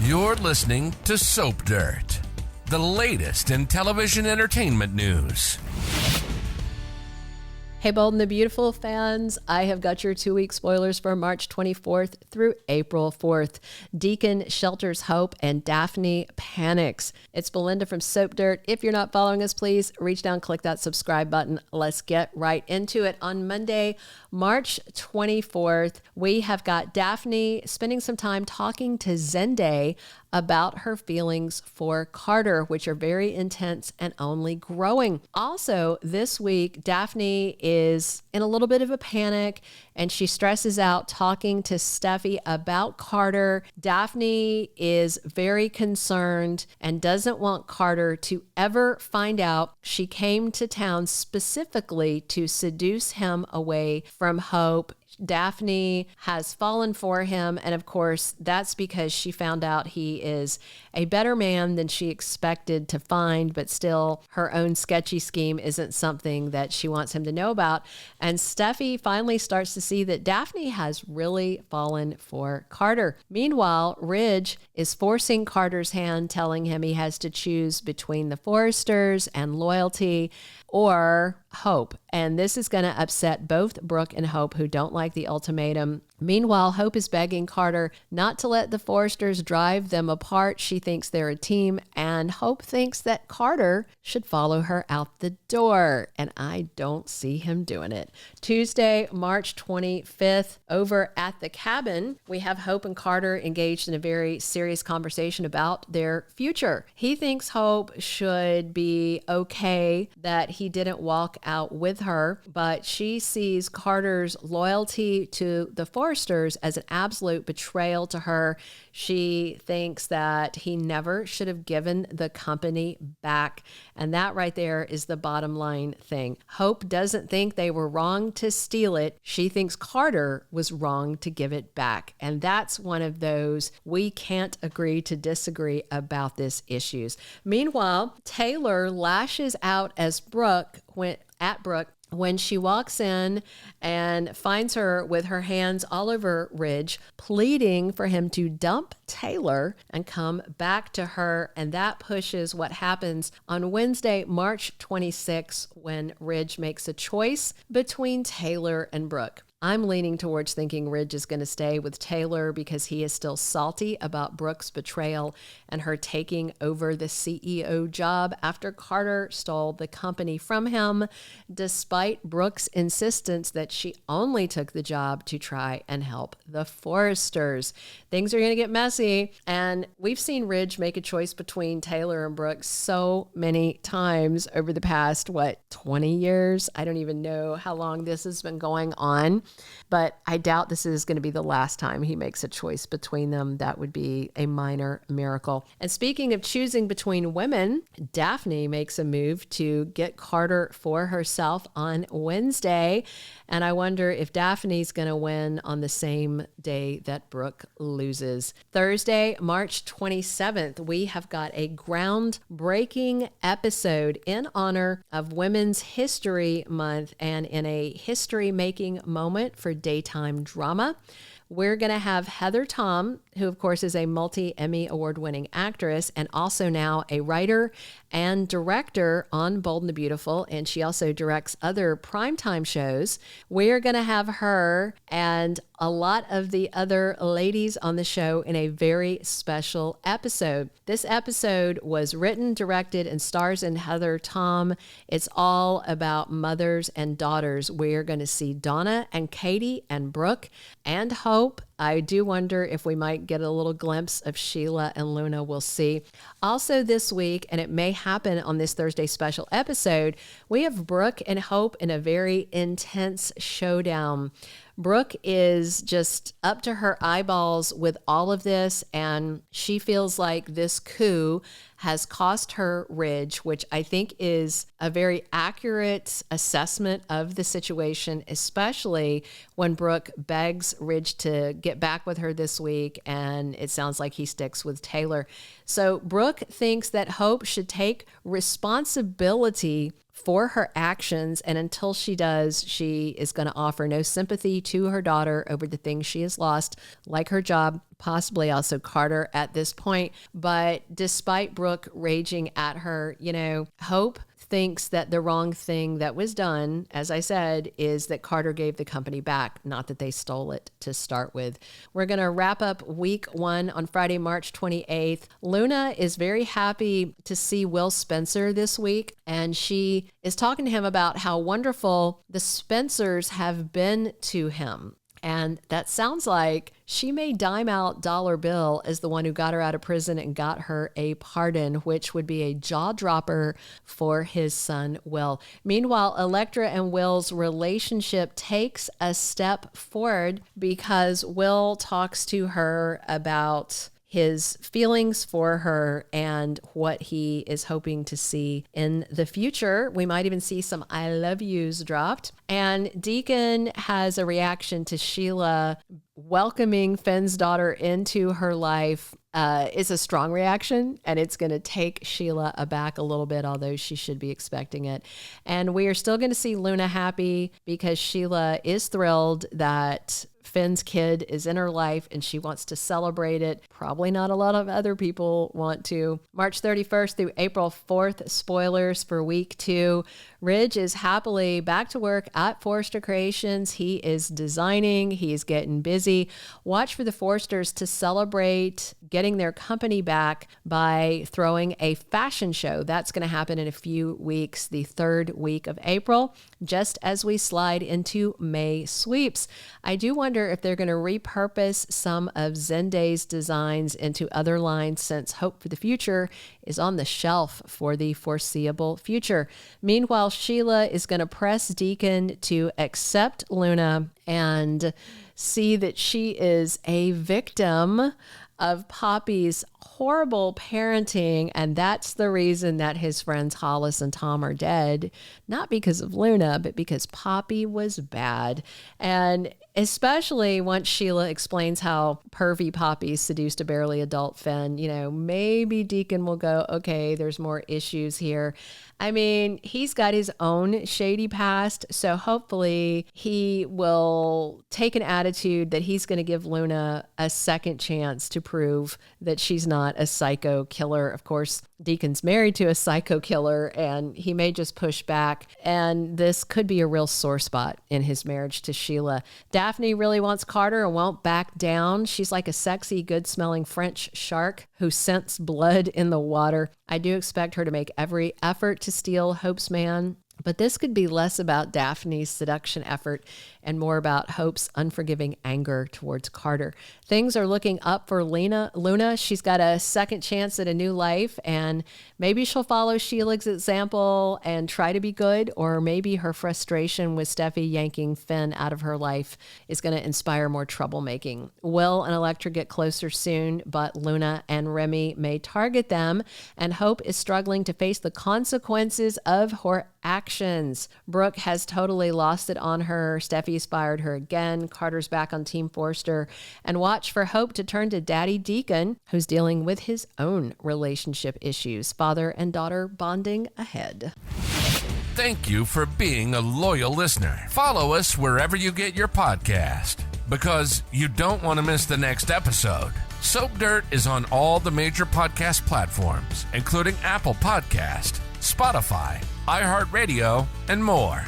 You're listening to Soap Dirt, the latest in television entertainment news. Hey, Bold and the Beautiful fans, I have got your 2-week spoilers for March 24th through April 4th. Deacon shelters hope and Daphne panics. It's Belinda from Soap Dirt. If you're not following us, please reach down, click that subscribe button. Let's get right into it. On Monday, March 24th, we have got Daphne spending some time talking to Zende about her feelings for Carter, which are very intense and only growing. Also, this week, Daphne is in a little bit of a panic and she stresses out talking to Steffy about Carter. Daphne is very concerned and doesn't want Carter to ever find out she came to town specifically to seduce him away from Hope. Daphne has fallen for him, and of course, that's because she found out he is a better man than she expected to find, but still, her own sketchy scheme isn't something that she wants him to know about. And Steffy finally starts to see that Daphne has really fallen for Carter. Meanwhile, Ridge is forcing Carter's hand, telling him he has to choose between the Forresters and loyalty or Hope. And this is going to upset both Brooke and Hope, who don't like the ultimatum. Meanwhile, Hope is begging Carter not to let the Forresters drive them apart. She thinks they're a team, and Hope thinks that Carter should follow her out the door. And I don't see him doing it. Tuesday, March 25th, over at the cabin, we have Hope and Carter engaged in a very serious conversation about their future. He thinks Hope should be okay that he didn't walk out with her, but she sees Carter's loyalty to the Forresters as an absolute betrayal to her. She thinks that he never should have given the company back. And that right there is the bottom line thing. Hope doesn't think they were wrong to steal it. She thinks Carter was wrong to give it back. And that's one of those we can't agree to disagree about this issues. Meanwhile, Taylor lashes out as Brooke when she walks in and finds her with her hands all over Ridge, pleading for him to dump Taylor and come back to her. And that pushes what happens on Wednesday, March 26th, when Ridge makes a choice between Taylor and Brooke. I'm leaning towards thinking Ridge is going to stay with Taylor because he is still salty about Brooke's betrayal and her taking over the CEO job after Carter stole the company from him, despite Brooke's insistence that she only took the job to try and help the Forresters. Things are going to get messy, and we've seen Ridge make a choice between Taylor and Brooke so many times over the past, 20 years? I don't even know how long this has been going on. But I doubt this is going to be the last time he makes a choice between them. That would be a minor miracle. And speaking of choosing between women, Daphne makes a move to get Carter for herself on Wednesday. And I wonder if Daphne's going to win on the same day that Brooke loses. Thursday, March 27th, we have got a groundbreaking episode in honor of Women's History Month and in a history-making moment for daytime drama. We're going to have Heather Tom, who of course is a multi-Emmy award-winning actress and also now a writer and director on Bold and the Beautiful, and she also directs other primetime shows. We're going to have her and a lot of the other ladies on the show in a very special episode. This episode was written, directed, and stars in Heather Tom. It's all about mothers and daughters. We're going to see Donna and Katie and Brooke and Hope. I do wonder if we might get a little glimpse of Sheila and Luna. We'll see. Also this week, and it may happen on this Thursday special episode, we have Brooke and Hope in a very intense showdown. Brooke is just up to her eyeballs with all of this, and she feels like this coup has cost her Ridge, which I think is a very accurate assessment of the situation, especially when Brooke begs Ridge to get get back with her this week, and it sounds like he sticks with Taylor. So Brooke thinks that Hope should take responsibility for her actions, and until she does, she is going to offer no sympathy to her daughter over the things she has lost, like her job, possibly also Carter at this point. But despite Brooke raging at her, Hope thinks that the wrong thing that was done, as I said, is that Carter gave the company back, not that they stole it to start with. We're going to wrap up week 1 on Friday, March 28th. Luna is very happy to see Will Spencer this week, and she is talking to him about how wonderful the Spencers have been to him. And that sounds like she may dime out Dollar Bill as the one who got her out of prison and got her a pardon, which would be a jaw dropper for his son, Will. Meanwhile, Electra and Will's relationship takes a step forward because Will talks to her about his feelings for her and what he is hoping to see in the future. We might even see some I love yous dropped. And Deacon has a reaction to Sheila welcoming Finn's daughter into her life. It's a strong reaction, and it's going to take Sheila aback a little bit, although she should be expecting it. And we are still going to see Luna happy because Sheila is thrilled that Finn's kid is in her life and she wants to celebrate it. Probably not a lot of other people want to. March 31st through April 4th, spoilers for week 2. Ridge is happily back to work at Forrester Creations. He is designing. He's getting busy. Watch for the Forresters to celebrate getting their company back by throwing a fashion show. That's going to happen in a few weeks, the 3rd week of April, just as we slide into May sweeps. I do wonder if they're going to repurpose some of Zende's designs into other lines, since Hope for the Future is on the shelf for the foreseeable future. Meanwhile, Sheila is going to press Deacon to accept Luna and see that she is a victim of Poppy's horrible parenting, and that's the reason that his friends Hollis and Tom are dead, not because of Luna, but because Poppy was bad. And especially once Sheila explains how pervy Poppy seduced a barely adult Finn, maybe Deacon will go, okay, there's more issues here. I mean, he's got his own shady past, so hopefully he will take an attitude that he's going to give Luna a second chance to prove that she's not a psycho killer. Of course, Deacon's married to a psycho killer, and he may just push back, and this could be a real sore spot in his marriage to Sheila. Daphne really wants Carter and won't back down. She's like a sexy, good-smelling French shark who scents blood in the water. I do expect her to make every effort to steal Hope's man, but this could be less about Daphne's seduction effort and more about Hope's unforgiving anger towards Carter. Things are looking up for Luna. She's got a second chance at a new life, and maybe she'll follow Sheila's example and try to be good, or maybe her frustration with Steffy yanking Finn out of her life is going to inspire more troublemaking. Will and Electra get closer soon, but Luna and Remy may target them, and Hope is struggling to face the consequences of her actions. Brooke has totally lost it on her. Steffi's fired her again. Carter's back on Team Forrester. And watch for Hope to turn to Daddy Deacon, who's dealing with his own relationship issues. Father and daughter bonding ahead. Thank you for being a loyal listener. Follow us wherever you get your podcast, because you don't want to miss the next episode. Soap Dirt is on all the major podcast platforms, including Apple Podcast, Spotify, iHeartRadio, and more.